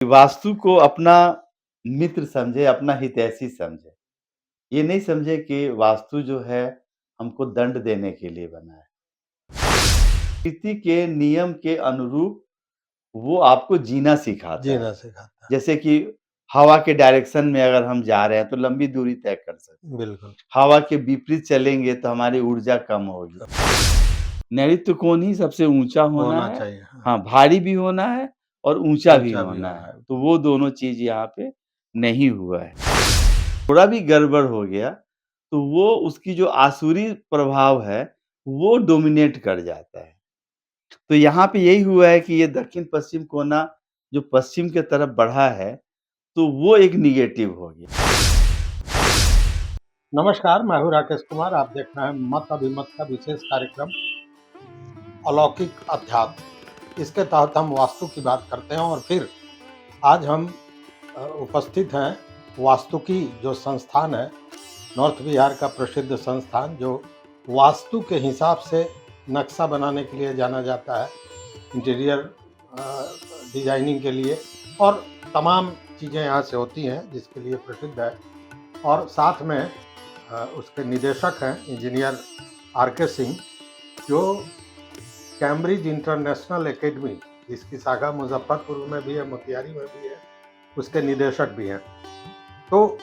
वास्तु को अपना मित्र समझे, अपना हितैषी समझे। ये नहीं समझे कि वास्तु जो है हमको दंड देने के लिए बना है। प्रकृति के नियम के अनुरूप वो आपको जीना सिखाता है। जीना सिखाता है। जैसे कि हवा के डायरेक्शन में अगर हम जा रहे हैं तो लंबी दूरी तय कर सकते हैं। बिल्कुल। हवा के विपरीत चलेंगे तो हमारी ऊर्जा कम होगी। नैऋत्य कोण ही सबसे ऊँचा होना होना है। चाहिए, हाँ। हाँ, भारी भी होना है और ऊँचा भी ऊँचा भी होना होना है। है। तो वो दोनों चीज़ यहाँ पे नहीं हुआ है। थोड़ा भी गड़बड़ हो गया, तो वो उसकी जो आसुरी प्रभाव है, वो डोमिनेट कर जाता है। तो यहाँ पे यही हुआ है कि ये दक्षिण-पश्चिम कोना जो पश्चिम की तरफ बढ़ा है, तो वो एक नेगेटिव हो गया। नमस्कार, मैं हूँ राकेश कुमार। आप देख रहे हैं मत अभिमत का विशेष कार्यक्रम अलौकिक अध्यात्म। इसके तहत हम वास्तु की बात करते हैं और फिर आज हम उपस्थित हैं वास्तुकी जो संस्थान है, नॉर्थ बिहार का प्रसिद्ध संस्थान जो वास्तु के हिसाब से नक्शा बनाने के लिए जाना जाता है, इंटीरियर डिजाइनिंग के लिए और तमाम चीज़ें यहाँ से होती हैं जिसके लिए प्रसिद्ध है। और साथ में उसके निदेशक हैं इंजीनियर आर.के. सिंह, जो कैम्ब्रिज इंटरनेशनल एकेडमी जिसकी शाखा मुजफ्फरपुर में भी है, मोतिहारी में भी है, उसके निदेशक भी हैं। तो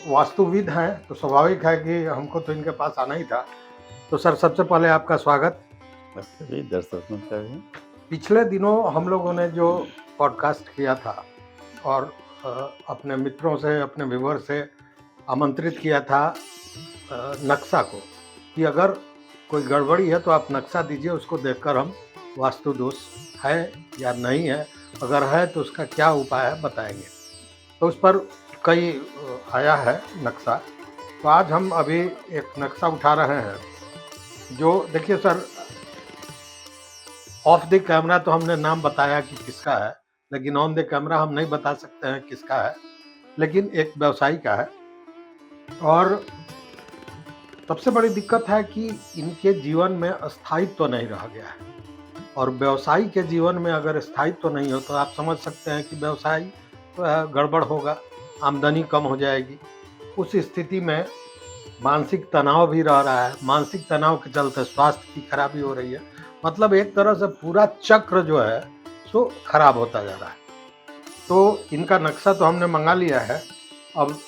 वास्तुविद हैं, तो स्वाभाविक है कि हमको तो इनके पास आना ही था। तो सर, सबसे पहले आपका स्वागत। जी, दर्शकों का भी। पिछले दिनों हम लोगों ने जो पॉडकास्ट किया था और अपने मित्रों से, अपने व्यूअर से आमंत्रित किया था नक्शा को कि अगर कोई गड़बड़ी है तो आप नक्शा दीजिए, उसको देखकर हम वास्तु दोष है या नहीं है, अगर है तो उसका क्या उपाय है बताएंगे। तो उस पर कई आया है नक्शा। तो आज हम अभी एक नक्शा उठा रहे हैं जो देखिए सर, ऑफ द कैमरा तो हमने नाम बताया कि किसका है, लेकिन ऑन द कैमरा हम नहीं बता सकते हैं किसका है, लेकिन एक व्यवसायी का है। और सबसे बड़ी दिक्कत है कि इनके जीवन में स्थायित्व तो नहीं रह गया है, और व्यवसायी के जीवन में अगर स्थायित्व तो नहीं हो तो आप समझ सकते हैं कि व्यवसाय गड़बड़ होगा, आमदनी कम हो जाएगी। उस स्थिति में मानसिक तनाव भी रह रहा है, मानसिक तनाव के चलते स्वास्थ्य की खराबी हो रही है। मतलब एक तरह से पूरा चक्र जो है सो खराब होता जा रहा है। तो इनका नक्शा तो हमने मंगा लिया है, अब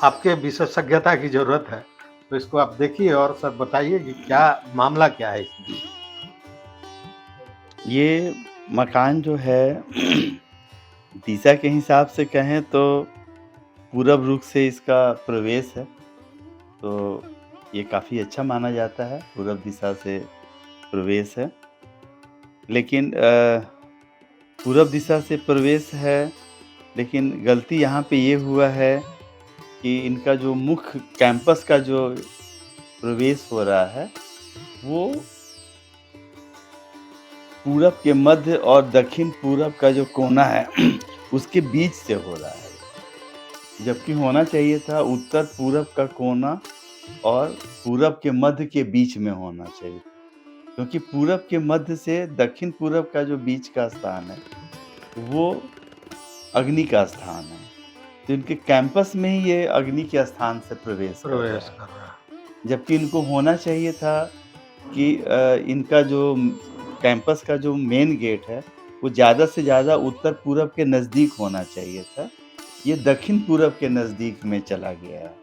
आपके विशेषज्ञता की ज़रूरत है, तो इसको आप देखिए और सर बताइए कि क्या मामला क्या है इसमें। ये मकान जो है दिशा के हिसाब से कहें तो पूरब रुख से इसका प्रवेश है, तो ये काफ़ी अच्छा माना जाता है, पूरब दिशा से प्रवेश है। लेकिन पूरब दिशा से प्रवेश है, लेकिन गलती यहाँ पे ये हुआ है कि इनका जो मुख्य कैंपस का जो प्रवेश हो रहा है, वो पूरब के मध्य और दक्षिण पूरब का जो कोना है उसके बीच से हो रहा है। जबकि होना चाहिए था उत्तर पूरब का कोना और पूरब के मध्य के बीच में होना चाहिए। क्योंकि पूरब के मध्य से दक्षिण पूरब का जो बीच का स्थान है, वो अग्नि का स्थान है। तो इनके कैंपस में ही ये अग्नि के स्थान से प्रवेश कर रहा प्रवेश है। कर रहा है। जबकि इनको होना चाहिए था कि इनका जो कैंपस का जो मेन गेट है, वो ज़्यादा से ज़्यादा उत्तर पूरब के नज़दीक होना चाहिए था। ये दक्षिण पूरब के नज़दीक में चला गया है।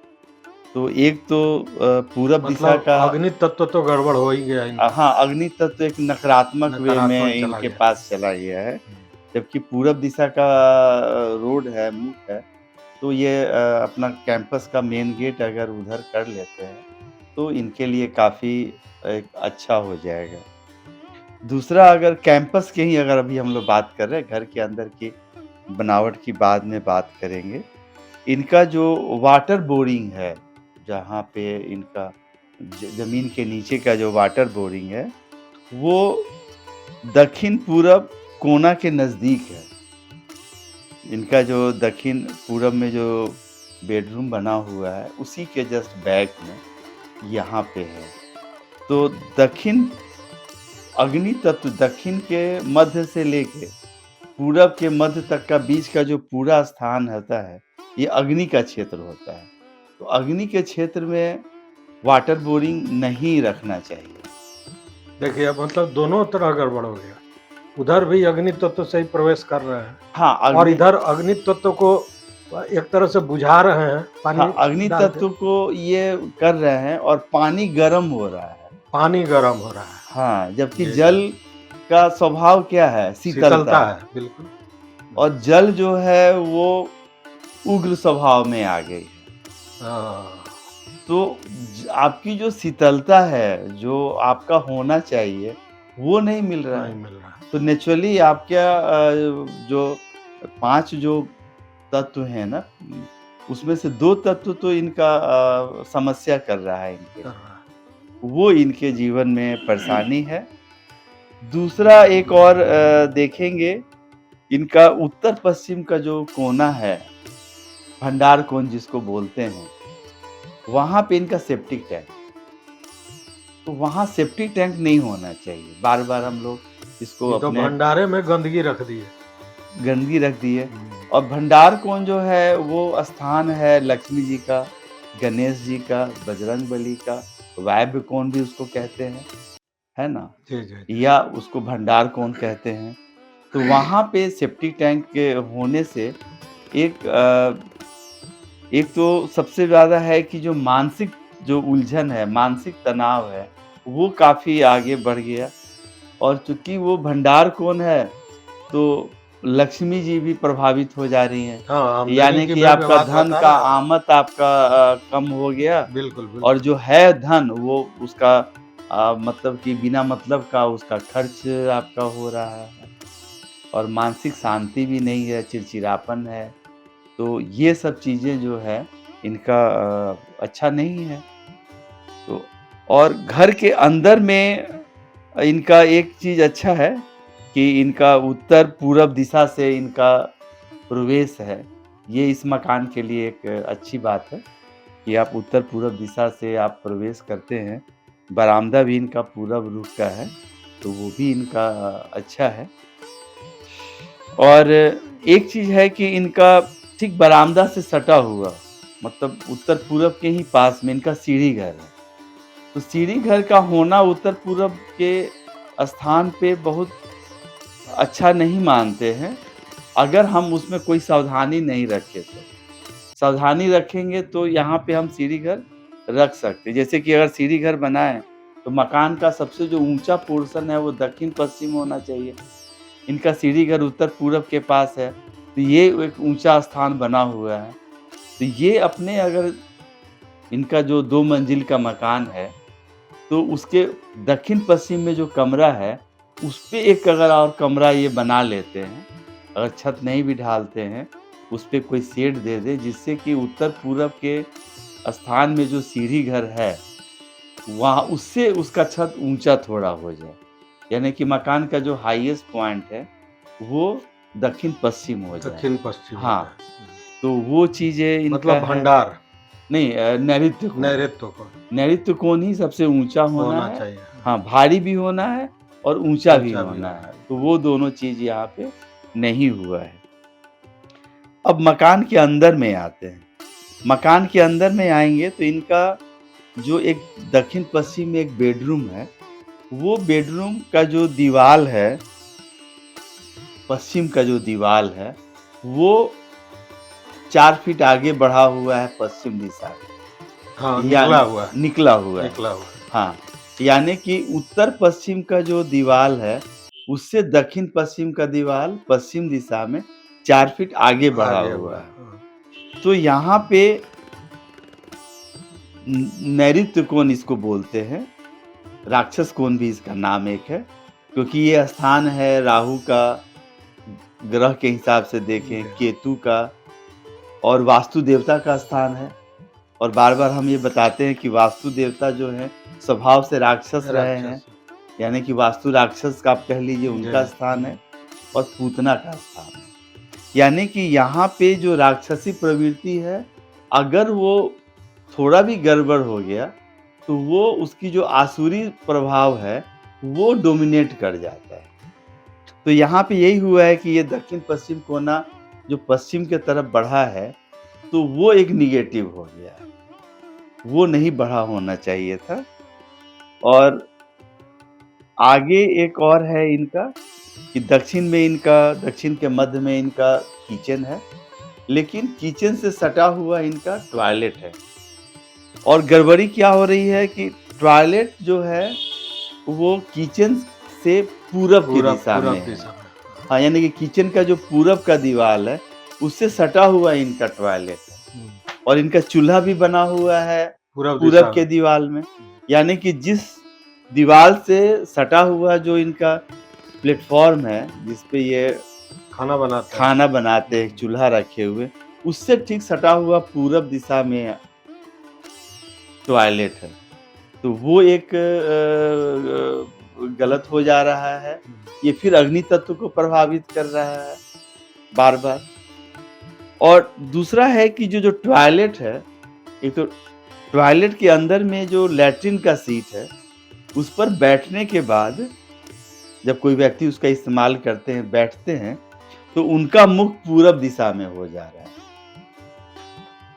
तो एक तो पूरब दिशा मतलब का अग्नि तत्व तो गड़बड़ हो ही गया इनका। हाँ, अग्नि तत्व एक नकारात्मक वे नकारात्मक में चला इनके गया। पास चला गया है। जबकि पूरब दिशा का रोड है, मुख्य है, तो ये अपना कैंपस का मेन गेट अगर उधर कर लेते हैं, तो इनके लिए काफ़ी एक अच्छा हो जाएगा। दूसरा, अगर कैंपस की ही अगर अभी हम लोग बात कर रहे हैं, घर के अंदर की बनावट की बाद में बात करेंगे। इनका जो वाटर बोरिंग है, जहाँ पे इनका ज़मीन के नीचे का जो वाटर बोरिंग है, वो दक्षिण पूरब कोना के नज़दीक है। इनका जो दक्षिण पूरब में जो बेडरूम बना हुआ है, उसी के जस्ट बैक में यहाँ पे है। तो दक्षिण अग्नि तत्व दक्षिण के मध्य से लेके पूरब के मध्य तक का बीच का जो पूरा स्थान होता है, ये अग्नि का क्षेत्र होता है। तो अग्नि के क्षेत्र में वाटर बोरिंग नहीं रखना चाहिए। देखिए, अब मतलब दोनों तरह गड़बड़ हो गया। उधर भी अग्नि तत्व से ही प्रवेश कर रहे हैं हाँ, और इधर अग्नि तत्व को एक तरह से बुझा रहे हैं पानी हाँ, अग्नि डाल के। तत्व को ये कर रहे हैं और पानी गर्म हो रहा है। पानी गर्म हो रहा है। हाँ, जबकि जी, जल का स्वभाव क्या है? शीतलता। शीतलता है, बिल्कुल। और जल जो है वो उग्र स्वभाव में आ गई है। हाँ, तो आपकी जो शीतलता है, जो आपका होना चाहिए, वो नहीं मिल रहा नहीं है। मिल रहा है। तो नेचुरली आपका जो 5 जो तत्व हैं ना, उसमें से 2 तत्व तो इनका समस्या कर रहा है इनके। कर रहा है। वो इनके जीवन में परेशानी है। दूसरा एक और देखेंगे, इनका उत्तर-पश्चिम का जो कोना है, भंडार कोण जिसको बोलते हैं, वहाँ पे इनका सेप्टिक टैंक। तो वहाँ सेप्टिक टैंक नहीं होना चाहिए। बार-बार हम लोग इसको ये तो अपने भंडारे में गंदगी रख दी है। गंदगी रख दी है। और भंडार कोण जो है वो स्थान है लक्ष्मी जी का, गणेश जी का, बजरंगबली का, वायव्य कोण भी उसको कहते हैं, है ना? जी, जी, जी। या उसको भंडार कोण कहते हैं। तो वहाँ पे सेप्टिक टैंक के होने से एक एक तो सबसे ज़्यादा है कि जो मानसिक जो उलझन है, मानसिक तनाव है, वो काफ़ी आगे बढ़ गया। और चूँकि वो भंडार कोण है, तो लक्ष्मी जी भी प्रभावित हो जा रही हैं। हाँ, आमदनी यानी की कि भी आपका बात धन बता का रहा है। आमद आपका कम हो गया। बिल्कुल, और बिल्कुल। जो है धन वो उसका मतलब कि बिना मतलब का उसका खर्च आपका हो रहा है। और मानसिक शांति भी नहीं है, चिड़चिड़ापन है। तो ये सब चीज़ें जो है इनका अच्छा नहीं है। तो और घर के अंदर में इनका एक चीज़ अच्छा है कि इनका उत्तर-पूरब दिशा से इनका प्रवेश है। ये इस मकान के लिए एक अच्छी बात है कि आप उत्तर-पूरब दिशा से आप प्रवेश करते हैं। बरामदा भी इनका पूरब रुख का है, तो वो भी इनका अच्छा है। और एक चीज़ है कि इनका ठीक बरामदा से सटा हुआ, मतलब उत्तर-पूरब के ही पास में इनका सीढ़ी घर है। तो सीढ़ी घर का होना उत्तर-पूरब के स्थान पे बहुत अच्छा नहीं मानते हैं, अगर हम उसमें कोई सावधानी नहीं रखें तो। सावधानी रखेंगे तो यहाँ पे हम सीढ़ी घर रख सकते हैं। जैसे कि अगर सीढ़ी घर बनाएँ, तो मकान का सबसे जो ऊँचा पोर्शन है वो दक्षिण-पश्चिम होना चाहिए। इनका सीढ़ी घर उत्तर-पूरब के पास है, तो ये एक ऊँचा स्थान बना हुआ है। तो ये अपने अगर इनका जो 2 मंजिल का मकान है, तो उसके दक्षिण-पश्चिम में जो कमरा है, उसपे एक अगर और कमरा ये बना लेते हैं, अगर छत नहीं भी ढालते हैं, उसपे कोई शेड दे दें जिससे कि उत्तर-पूरब के स्थान में जो सीढ़ी घर है, वहाँ उससे उसका छत ऊँचा थोड़ा हो जाए। यानी कि मकान का जो हाईएस्ट पॉइंट है, वो दक्षिण-पश्चिम हो जाए। दक्षिण-पश्चिम हो हाँ, जाए। तो वो चीज़ें इनका मतलब है। भंडार, नहीं नैऋत्य कोण। नैऋत्य को नैऋत्य कोण ही सबसे ऊँचा होना होना है। चाहिए। हाँ, भारी भी होना है और ऊँचा भी ऊँचा भी होना होना है। है। तो वो दोनों चीज़ यहाँ पे नहीं हुआ है। अब मकान के अंदर में आते हैं। मकान के अंदर में आएँगे तो इनका जो एक दक्षिण-पश्चिम में एक बेडरूम है, वो बेडरूम का जो दीवाल है, पश्चिम का जो दीवाल है, वो 4 फीट आगे बढ़ा हुआ है पश्चिम दिशा में। हाँ, निकला यानी हुआ है। निकला हुआ है। निकला हुआ है। हाँ, यानी कि उत्तर-पश्चिम का जो दीवाल है, उससे दक्षिण-पश्चिम का दीवाल पश्चिम दिशा में 4 फीट आगे बढ़ा आगे हुआ हुआ है। है। हाँ। तो यहाँ पे नैऋत्य कोण इसको बोलते हैं, राक्षस कोण भी इसका नाम एक है, क्योंकि ये स्थान है राहु का, ग्रह के हिसाब से देखें, केतु का और वास्तु देवता का स्थान है। और बार-बार हम ये बताते हैं कि वास्तु देवता जो हैं, स्वभाव से राक्षस रहे हैं। राक्षस। यानी कि वास्तु राक्षस का आप कह लीजिए जी। उनका स्थान है और पूतना का स्थान है। यानी कि यहाँ पे जो राक्षसी प्रवृत्ति है, अगर वो थोड़ा भी गड़बड़ हो गया, तो वो उसकी जो आसुरी प्रभाव है, वो डोमिनेट कर जाता है। तो यहाँ पे यही हुआ है कि ये दक्षिण-पश्चिम कोना जो पश्चिम की तरफ बढ़ा है, तो वो एक नेगेटिव हो गया है। वो नहीं बढ़ा होना चाहिए था और आगे एक और है इनका कि दक्षिण के मध्य में इनका किचन है, लेकिन किचन से सटा हुआ इनका टॉयलेट है। और गड़बड़ी क्या हो रही है कि टॉयलेट जो है, वो किचन से पूरब की पूरब दिशा में पूरब है। दिशा में। हाँ, यानी कि किचन का जो पूरब का दीवाल है, उससे सटा हुआ इनका टॉयलेट है हुँ, और इनका चूल्हा भी बना हुआ है पूरब पूरब दिशा के में। दीवाल में। यानी कि जिस दीवाल से सटा हुआ जो इनका प्लेटफ़ॉर्म है, जिस पे ये खाना बनाते हैं। खाना बनाते हैं, चूल्हा रखे हुए, उससे ठीक सटा हुआ पूरब दिशा में टॉयलेट है। तो वो एक गलत हो जा रहा है। ये फिर अग्नि तत्व को प्रभावित कर रहा है बार-बार। और दूसरा है कि जो टॉयलेट है, एक तो टॉयलेट के अंदर में जो लैट्रिन का सीट है, उस पर बैठने के बाद जब कोई व्यक्ति उसका इस्तेमाल करते हैं, बैठते हैं, तो उनका मुख पूरब दिशा में हो जा रहा है।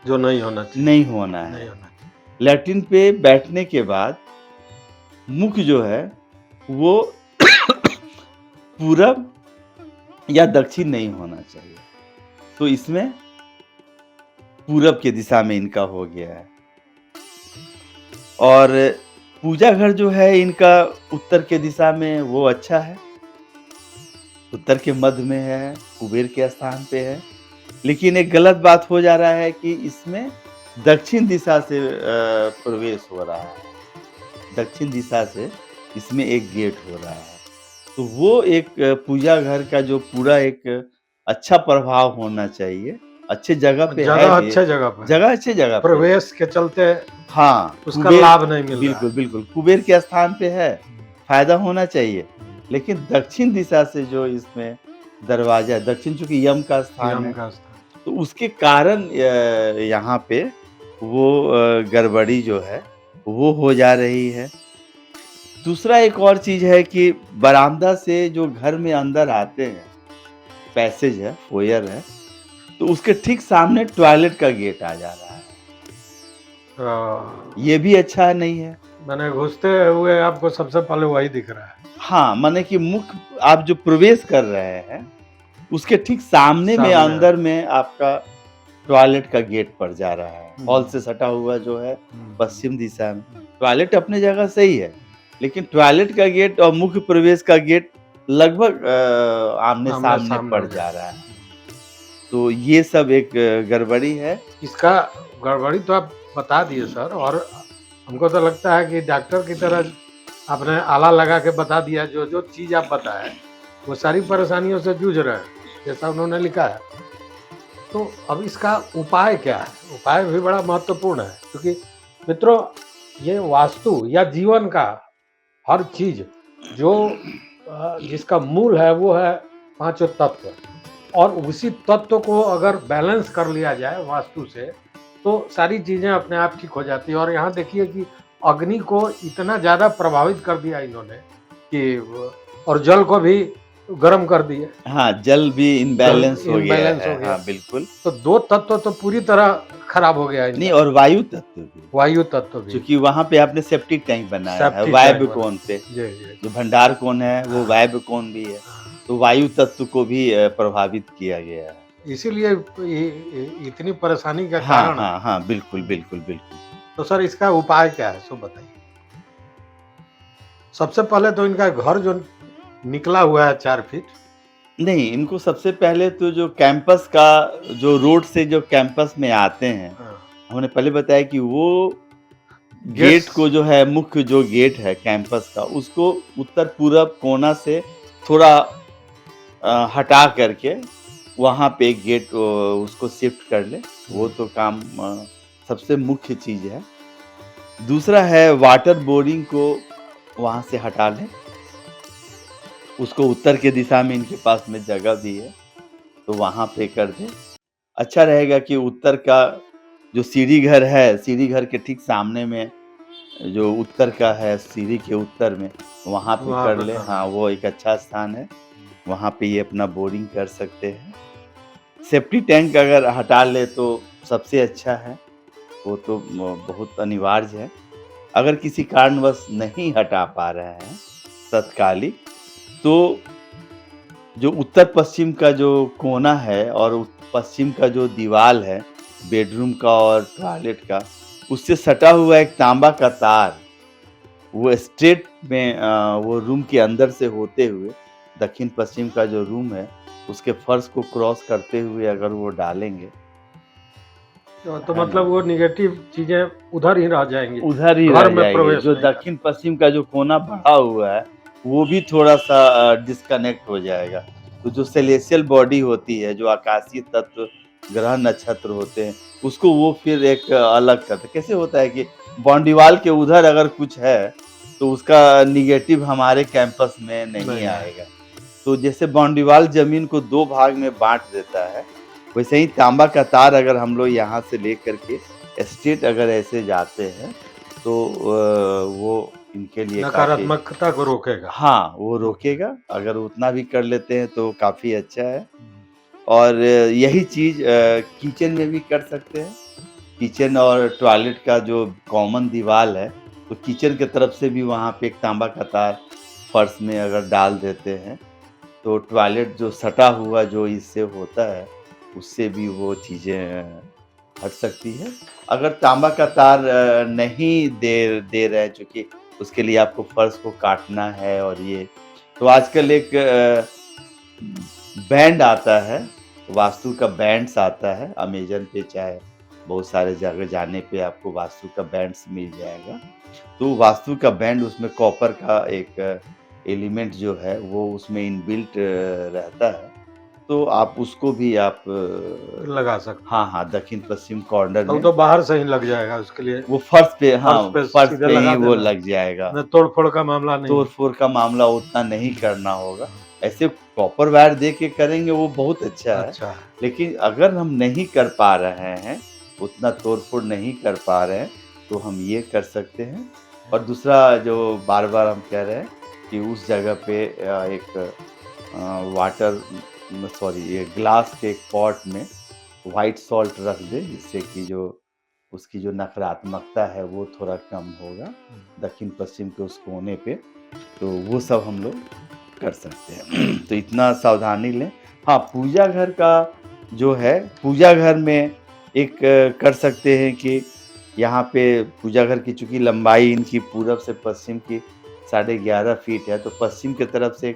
जो नहीं होना चाहिए, नहीं होना नहीं है। होना चाहिए। लैट्रिन पे बैठने के बाद मुख जो है, वो पूरब या दक्षिण नहीं होना चाहिए। तो इसमें पूरब की दिशा में इनका हो गया है। और पूजा घर जो है इनका उत्तर की दिशा में, वो अच्छा है। उत्तर के मध्य में है, कुबेर के स्थान पे है। लेकिन एक गलत बात हो जा रहा है कि इसमें दक्षिण दिशा से प्रवेश हो रहा है। दक्षिण दिशा से इसमें एक गेट हो रहा है। तो वो एक पूजा घर का जो पूरा एक अच्छा प्रभाव होना चाहिए। अच्छे जगह पे है जगह भी, अच्छे जगह पे है। जगह अच्छी जगह पे है। प्रवेश के चलते हाँ, उसका लाभ नहीं मिल रहा है। बिल्कुल, बिल्कुल, कुबेर के स्थान पे है, फ़ायदा होना चाहिए। लेकिन दक्षिण दिशा से जो इसमें दरवाज़ा है, दक्षिण चूँकि यम का स्थान यम है, का स्थान। तो उसके कारण यहाँ पे वो गड़बड़ी जो है, वो हो जा रही है। दूसरा एक और चीज़ है कि बरामदा से जो घर में अंदर आते हैं, पैसेज है, फ़ोयर है, तो उसके ठीक सामने टॉयलेट का गेट आ जा रहा है। ये भी अच्छा नहीं है। मैंने घुसते हुए आपको सबसे पहले वही दिख रहा है। हाँ, माने कि मुख्य आप जो प्रवेश कर रहे हैं, उसके ठीक सामने में सामने। अंदर में आपका टॉयलेट का गेट पड़ जा रहा है। हॉल से सटा हुआ जो है हुँ, पश्चिम दिशा में। टॉयलेट अपनी जगह सही है, लेकिन टॉयलेट का गेट और मुख्य प्रवेश का गेट लगभग आमने-सामने आमने-सामने पड़ हो जा गया। रहा है। तो ये सब एक गड़बड़ी है। इसका गड़बड़ी तो आप बता दिए सर, और हमको तो लगता है कि डॉक्टर की तरह आपने आला लगा के बता दिया। जो चीज़ आप बताए, वो सारी परेशानियों से जूझ रहे हैं, जैसा उन्होंने लिखा है। तो अब इसका उपाय क्या है? उपाय भी बड़ा महत्वपूर्ण है, क्योंकि मित्रों, ये वास्तु या जीवन का हर चीज़ जो जिसका मूल है, वो है पाँचों तत्व। और उसी तत्व को अगर बैलेंस कर लिया जाए वास्तु से, तो सारी चीज़ें अपने आप ठीक हो जाती हैं। और यहाँ देखिए कि अग्नि को इतना ज़्यादा प्रभावित कर दिया इन्होंने कि और जल को भी गर्म कर दिए। हाँ, जल भी इम्बैलेंस हो गया इम्बैलेंस है। हो गया। हाँ, बिल्कुल। तो 2 तत्व तो पूरी तरह खराब हो गया नहीं, इनका। और वायु तत्व भी। वायु तत्व भी। चूँकि वहाँ पे आपने सेप्टिक टैंक बनाया है, सेप्टिक वायव्य टैंक बना। कोण पे। जी, जी। जो भंडार कोण है, वो हाँ। वायव्य कोण भी है। हाँ। तो वायु तत्व को भी प्रभावित किया गया है। इसीलिए इतनी परेशानी का हाँ, कारण है। हाँ, हाँ, बिल्कुल, बिल्कुल, बिल्कुल। तो सर, इसका उपाय क्या है, सो बताइए? सबसे पहले तो इनका घर जो निकला हुआ है 4 फीट। नहीं, इनको सबसे पहले तो जो कैंपस का जो रोड से जो कैंपस में आते हैं, हाँ। हमने पहले बताया कि वो गेट गेट्स। को जो है, मुख्य जो गेट है कैंपस का, उसको उत्तर-पूरब कोना से थोड़ा हटा करके वहाँ पे एक गेट उसको शिफ्ट कर लें, वो तो काम सबसे मुख्य चीज़ है। दूसरा है वाटर बोरिंग को वहाँ से हटा लें, उसको उत्तर की दिशा में इनके पास में जगह भी है, तो वहाँ पे कर दें। अच्छा रहेगा कि उत्तर का जो सीढ़ी घर है, सीढ़ी घर के ठीक सामने में जो उत्तर का है, सीढ़ी के उत्तर में, वहाँ पे वहाँ कर पे लें। कर हाँ, दें। वो एक अच्छा स्थान है। वहाँ पे ये अपना बोरिंग कर सकते हैं। सेफ्टी टैंक अगर हटा लें तो सबसे अच्छा है, वो तो बहुत अनिवार्य है। अगर किसी कारणवश नहीं हटा पा रहे हैं तत्कालिक, तो जो उत्तर-पश्चिम का जो कोना है और पश्चिम का जो दीवाल है, बेडरूम का और टॉयलेट का, उससे सटा हुआ एक तांबा का तार, वो स्ट्रेट में वो रूम के अंदर से होते हुए दक्षिण-पश्चिम का जो रूम है, उसके फर्श को क्रॉस करते हुए अगर वो डालेंगे, तो है ना? मतलब वो नेगेटिव चीज़ें उधर ही रह जाएँगी, उधर ही घर रह में जाएँगे। प्रवेश जो नहीं कर दक्षिण-पश्चिम का जो कोना बढ़ा हुआ है, वो भी थोड़ा-सा डिस्कनेक्ट हो जाएगा। तो जो सेलेस्टियल बॉडी होती है, जो आकाशीय तत्व, ग्रह, नक्षत्र होते हैं, उसको वो फिर एक अलग करते हैं। कैसे होता है कि बाउंड्रीवॉल के उधर अगर कुछ है, तो उसका नेगेटिव हमारे कैंपस में नहीं नहीं आए। आएगा। तो जैसे बाउंड्रीवॉल ज़मीन को 2 भाग में बाँट देता है, वैसे ही तांबा का तार अगर हम लोग यहाँ से लेकर के स्ट्रेट अगर ऐसे जाते हैं, तो वो इनके लिए काफ़ी नकारात्मकता को रोकेगा। हाँ, वो रोकेगा। रोकेगा। अगर उतना भी कर लेते हैं तो काफ़ी अच्छा है। और यही चीज़ किचन में भी कर सकते हैं। किचन और टॉयलेट का जो कॉमन दीवाल है, तो किचन की तरफ से भी वहाँ पे एक तांबा का तार फर्श में अगर डाल देते हैं, तो टॉयलेट जो सटा हुआ जो इससे होता है, उससे भी वो चीज़ें हट सकती है। अगर तांबा का तार नहीं दे दे रहे हैं, चूँकि उसके लिए आपको फर्श को काटना है और ये, तो आजकल एक बैंड आता है, वास्तु का बैंड्स आता है, अमेज़न पे चाहे बहुत सारे जगह जाने पे आपको वास्तु का बैंड्स मिल जाएगा। तो वास्तु का बैंड, उसमें कॉपर का एक एलिमेंट जो है वो उसमें इनबिल्ट रहता है। तो आप उसको भी आप लगा सकते हाँ, हाँ, दक्षिण-पश्चिम कॉर्नर हैं। वो में तो बाहर से ही लग जाएगा उसके लिए, वो फर्श पे, फर्श हाँ, पे फर्श सीधे पे ही लगा वो देना, लग जाएगा। ना तोड़-फोड़ का मामला नहीं है। तोड़-फोड़ का मामला उतना नहीं करना होगा। ऐसे कॉपर वायर दे के करेंगे वो बहुत अच्छा है। अच्छा है। लेकिन अगर हम नहीं कर पा रहे हैं, उतना तोड़-फोड़ नहीं कर पा रहे हैं, तो हम ये कर सकते हैं। और दूसरा जो बार-बार हम कह रहे हैं कि उस जगह पे एक वाटर सॉरी, ये ग्लास के एक पॉट में व्हाइट सॉल्ट रख दें, जिससे कि जो उसकी जो नकारात्मकता है वो थोड़ा कम होगा, दक्षिण-पश्चिम के उस कोने पे। तो वो सब हम लोग कर सकते हैं। तो इतना सावधानी लें। हाँ, पूजा घर का जो है, पूजा घर में एक कर सकते हैं कि यहाँ पे पूजा घर की चूँकि लंबाई इनकी पूरब से पश्चिम की 11.5 फीट है, तो पश्चिम की तरफ से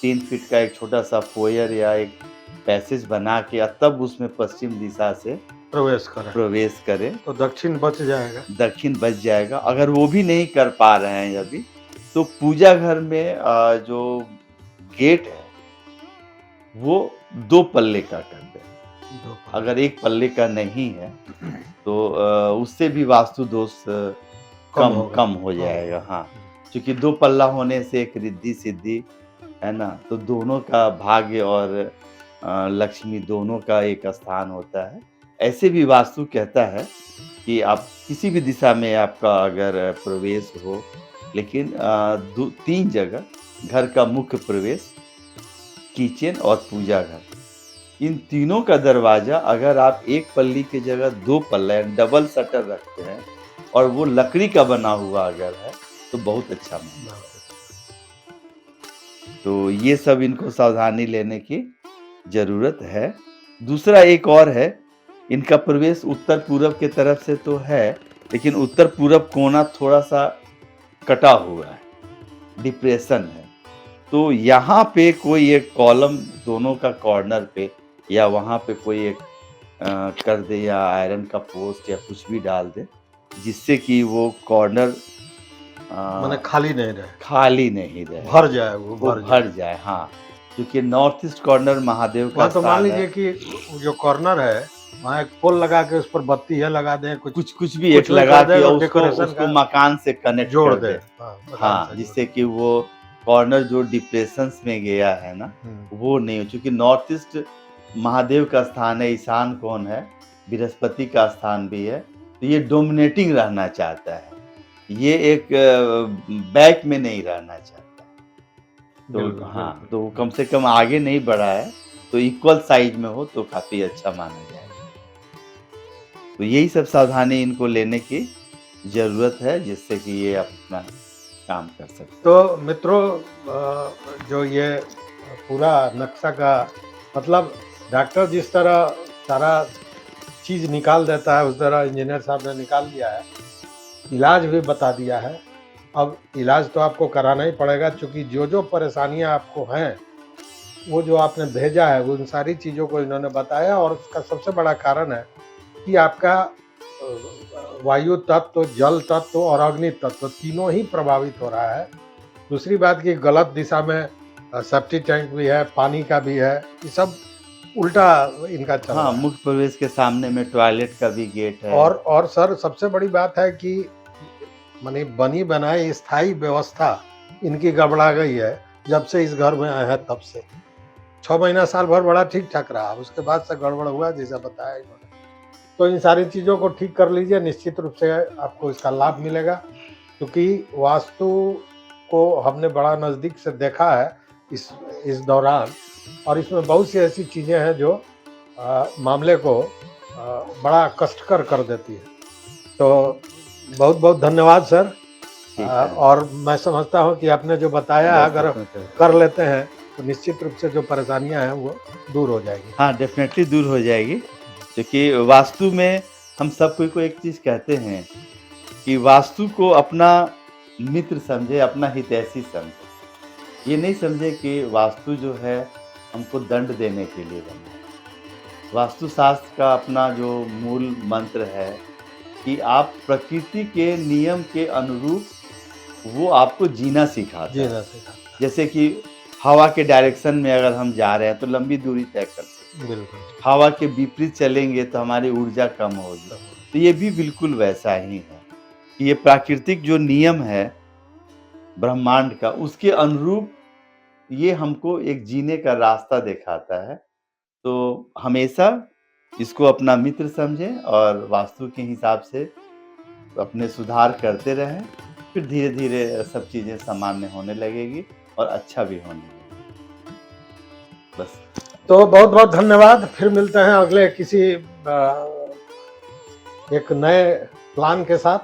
3 फीट का एक छोटा-सा फोयर या एक पैसेज बना के तब उसमें पश्चिम दिशा से प्रवेश करें, प्रवेश करें। तो दक्षिण बच जाएगा। दक्षिण बच जाएगा। अगर वो भी नहीं कर पा रहे हैं अभी, तो पूजा घर में जो गेट है, वो 2 पल्ले का कर दें। 2 अगर 1 पल्ले का नहीं है, तो उससे भी वास्तु दोष कम होगा। कम हो जाएगा। हाँ, चूँकि 2 पल्ला होने से एक रिद्धि-सिद्धि, है ना? तो दोनों का भाग्य और लक्ष्मी दोनों का एक स्थान होता है। ऐसे भी वास्तु कहता है कि आप किसी भी दिशा में आपका अगर प्रवेश हो, लेकिन 3 जगह घर का मुख्य प्रवेश, किचन और पूजा घर, इन तीनों का दरवाज़ा अगर आप 1 पल्ली की जगह 2 पल्ला यानी डबल शटर रखते हैं और वो लकड़ी का बना हुआ अगर है, तो बहुत अच्छा माना जाता है। तो ये सब इनको सावधानी लेने की ज़रूरत है। दूसरा एक और है, इनका प्रवेश उत्तर-पूरब की तरफ से तो है, लेकिन उत्तर-पूरब कोना थोड़ा-सा कटा हुआ है, डिप्रेशन है। तो यहाँ पे कोई एक कॉलम दोनों का कॉर्नर पे या वहाँ पे कोई एक कर दे, या आयरन का पोस्ट या कुछ भी डाल दे, जिससे कि वो कॉर्नर माने खाली नहीं रहे, भर जाए, वो वो भर जाए। भर जाए। हाँ, क्योंकि नॉर्थ ईस्ट कॉर्नर महादेव का वहाँ तो मान स्थान लीजिए है। कि वो जो कॉर्नर है, वहाँ एक पोल लगा के उस पर बत्तियाँ लगा दें, कुछ भी एक लगा कर दें के और उसको डेकोरेशन उसको का मकान से कनेक्ट जोड़ कर दें। दें। हाँ, मकान हाँ, से जोड़ जिससे कि वो कॉर्नर जो डिप्रेशंस में गया है ना, हुँ। वो नहीं हो, चूँकि नॉर्थ ईस्ट महादेव का स्थान है, ईशान कोण है, बृहस्पति का स्थान भी है, तो ये डोमिनेटिंग रहना चाहता है। ये एक बैक में नहीं रहना चाहता। तो बिल्कुल, हाँ, बिल्कुल। तो कम से कम आगे नहीं बढ़ा है, तो इक्वल साइज़ में हो तो काफ़ी अच्छा माना जाएगा। तो यही सब सावधानी इनको लेने की ज़रूरत है, जिससे कि ये अपना काम कर सकते हैं। तो मित्रों, जो ये पूरा नक्शा का मतलब डॉक्टर जिस तरह सारा चीज़ निकाल देता है, उस तरह इंजीनियर साहब ने निकाल दिया है। इलाज भी बता दिया है। अब इलाज तो आपको कराना ही पड़ेगा, चूँकि जो-जो परेशानियाँ आपको हैं, वो जो आपने भेजा है, उन सारी चीज़ों को इन्होंने बताया और उसका सबसे बड़ा कारण है कि आपका वायु तत्व, जल तत्व और अग्नि तत्व तीनों ही प्रभावित हो रहा है। दूसरी बात कि गलत दिशा में सेप्टिक टैंक भी है, पानी का भी है, ये सब उल्टा इनका चल हाँ, रहा है। मुख्य प्रवेश के सामने में टॉयलेट का भी गेट है। और सर सबसे बड़ी बात है कि माने बनी बनाई स्थायी व्यवस्था इनकी गड़बड़ा गई है, जब से इस घर में आए हैं तब से। 6 महीना साल भर बड़ा ठीक-ठाक रहा, उसके बाद से गड़बड़ हुआ जैसा बताया इन्होंने। तो इन सारी चीज़ों को ठीक कर लीजिए, निश्चित रूप से आपको इसका लाभ मिलेगा, क्योंकि वास्तु को हमने बड़ा नज़दीक से देखा है इस दौरान, और इसमें बहुत सी ऐसी चीज़ें हैं जो मामले को बड़ा कष्टकर कर देती है। तो बहुत-बहुत धन्यवाद सर। ठीक है, और मैं समझता हूँ कि आपने जो बताया बस अगर इतना कर कर लेते हैं, तो निश्चित रूप से जो परेशानियाँ हैं वो दूर हो जाएगी। हाँ, डेफ़िनेटली दूर हो जाएगी, क्योंकि वास्तु में हम सब कोई को एक चीज़ कहते हैं कि वास्तु को अपना मित्र समझे, अपना हितैषी समझे। ये नहीं समझे कि वास्तु जो है हमको दंड देने के लिए बना है। वास्तुशास्त्र का अपना जो मूल मंत्र है कि आप प्रकृति के नियम के अनुरूप वो आपको जीना सिखाता जी, है। ना सिखाता जैसे कि हवा के डायरेक्शन में अगर हम जा रहे हैं तो लंबी दूरी तय करते हैं। है। बिल्कुल। हवा के विपरीत चलेंगे तो हमारी ऊर्जा कम होगी। तो ये भी बिल्कुल वैसा ही है कि ये प्राकृतिक जो नियम है ब्रह्मांड का, उसके अनुरूप ये हमको एक जीने का रास्ता दिखाता है। तो हमेशा इसको अपना मित्र समझें और वास्तु के हिसाब से अपने सुधार करते रहें, फिर धीरे-धीरे सब चीज़ें सामान्य होने लगेगी और अच्छा भी होने लगेगा। बस। तो बहुत-बहुत धन्यवाद। फिर मिलते हैं अगले किसी एक नए प्लान के साथ।